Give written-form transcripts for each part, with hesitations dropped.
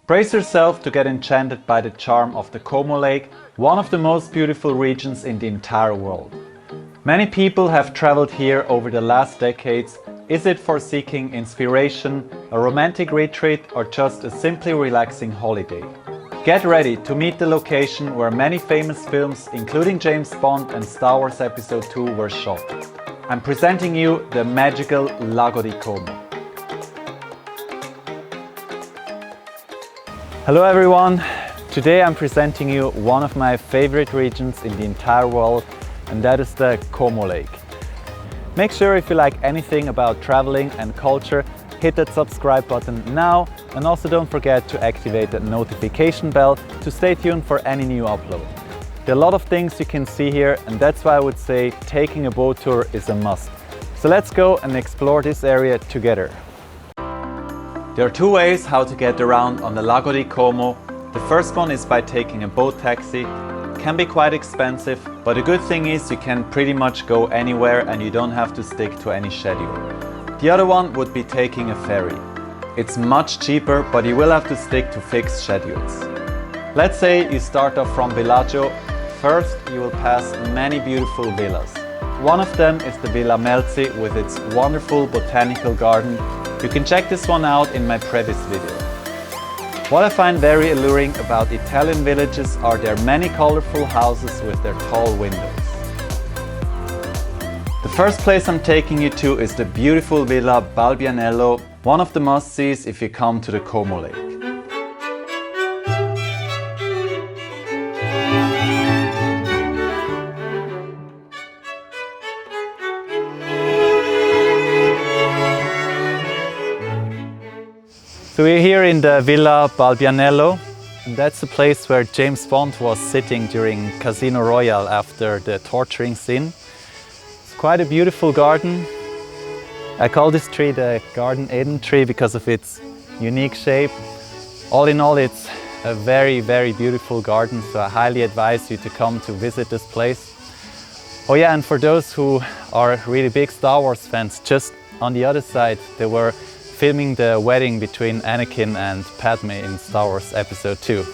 Brace yourself to get enchanted by the charm of the Como Lake, one of the most beautiful regions in the entire world. Many people have traveled here over the last decades. Is it for seeking inspiration, a romantic retreat, or just a simply relaxing holiday? Get ready to meet the location where many famous films, including James Bond and Star Wars Episode 2, were shot. I'm presenting you the magical Lago di Como. Hello everyone! Today I'm presenting you one of my favorite regions in the entire world, and that is the Como Lake. Make sure if you like anything about traveling and culture, hit that subscribe button now, and also don't forget to activate that notification bell to stay tuned for any new upload. There are a lot of things you can see here, and that's why I would say taking a boat tour is a must. So let's go and explore this area together. There are two ways how to get around on the Lago di Como. The first one is by taking a boat taxi. Can be quite expensive, but the good thing is you can pretty much go anywhere and you don't have to stick to any schedule. The other one would be taking a ferry. It's much cheaper, but you will have to stick to fixed schedules. Let's say you start off from Bellagio. First you will pass many beautiful villas. One of them is the Villa Balbianello with its wonderful botanical garden. You can check this one out in my previous video. What I find very alluring about Italian villages are their many colorful houses with their tall windows. The first place I'm taking you to is the beautiful Villa Balbianello, one of the must-sees if you come to the Como Lake. So we're here in the Villa Balbianello, and that's the place where James Bond was sitting during Casino Royale after the torturing scene. It's quite a beautiful garden. I call this tree the Garden Eden tree because of its unique shape. All in all, it's a very, very beautiful garden, so I highly advise you to come to visit this place. Oh yeah, and for those who are really big Star Wars fans, just on the other side they were filming the wedding between Anakin and Padme in Star Wars Episode 2.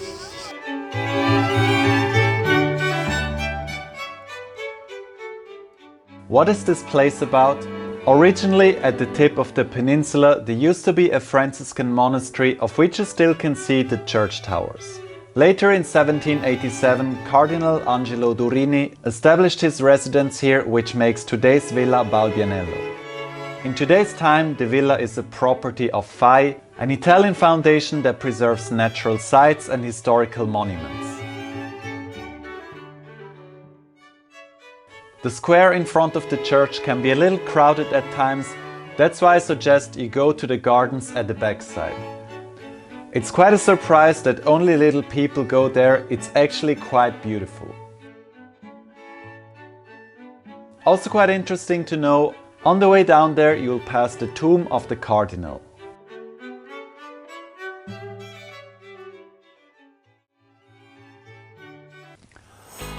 What is this place about? Originally at the tip of the peninsula there used to be a Franciscan monastery of which you still can see the church towers. Later in 1787 Cardinal Angelo Durini established his residence here, which makes today's Villa Balbianello. In today's time, the villa is a property of FAI, an Italian foundation that preserves natural sites and historical monuments. The square in front of the church can be a little crowded at times, that's why I suggest you go to the gardens at the backside. It's quite a surprise that only little people go there, it's actually quite beautiful. Also quite interesting to know, on the way down there you'll pass the tomb of the Cardinal.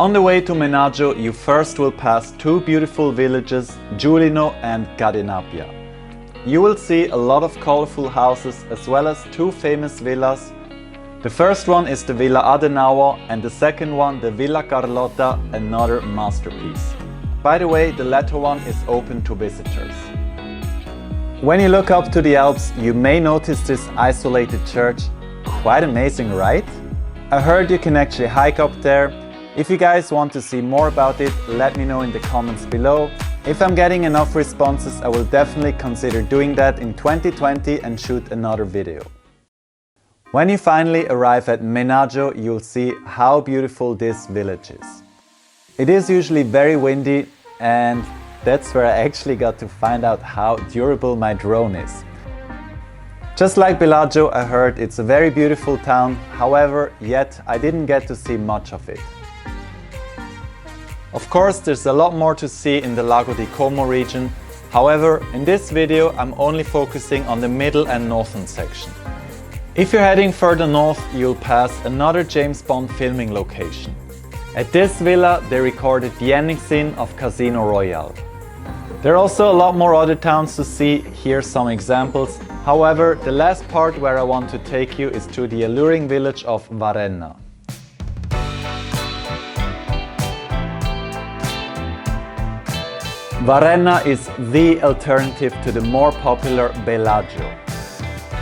On the way to Menaggio you first will pass two beautiful villages, Giulino and Cadenapia. You will see a lot of colorful houses as well as two famous villas. The first one is the Villa Adenauer and the second one the Villa Carlotta, another masterpiece. By the way, the latter one is open to visitors. When you look up to the Alps, you may notice this isolated church. Quite amazing, right? I heard you can actually hike up there. If you guys want to see more about it, let me know in the comments below. If I'm getting enough responses, I will definitely consider doing that in 2020 and shoot another video. When you finally arrive at Menaggio, you'll see how beautiful this village is. It is usually very windy, and that's where I actually got to find out how durable my drone is. Just like Bellagio, I heard it's a very beautiful town, however, yet I didn't get to see much of it. Of course, there's a lot more to see in the Lago di Como region, however, in this video I'm only focusing on the middle and northern section. If you're heading further north, you'll pass another James Bond filming location. At this villa, they recorded the ending scene of Casino Royale. There are also a lot more other towns to see, here's some examples. However, the last part where I want to take you is to the alluring village of Varenna. Varenna is the alternative to the more popular Bellagio.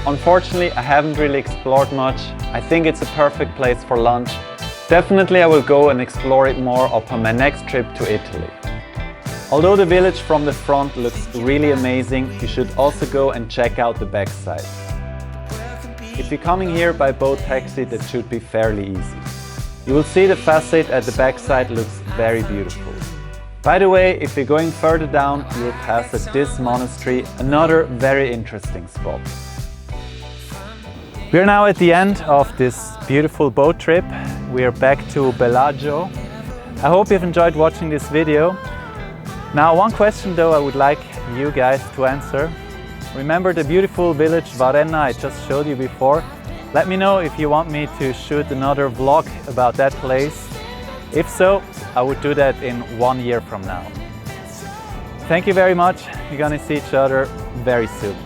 Unfortunately, I haven't really explored much. I think it's a perfect place for lunch. Definitely I will go and explore it more upon my next trip to Italy. Although the village from the front looks really amazing, you should also go and check out the backside. If you're coming here by boat taxi, that should be fairly easy. You will see the facade at the backside looks very beautiful. By the way, if you're going further down, you will pass at this monastery, another very interesting spot. We are now at the end of this beautiful boat trip. We are back to Bellagio. I hope you've enjoyed watching this video. Now, one question though I would like you guys to answer. Remember the beautiful village Varenna I just showed you before? Let me know if you want me to shoot another vlog about that place. If so, I would do that in 1 year from now. Thank you very much. We're gonna see each other very soon.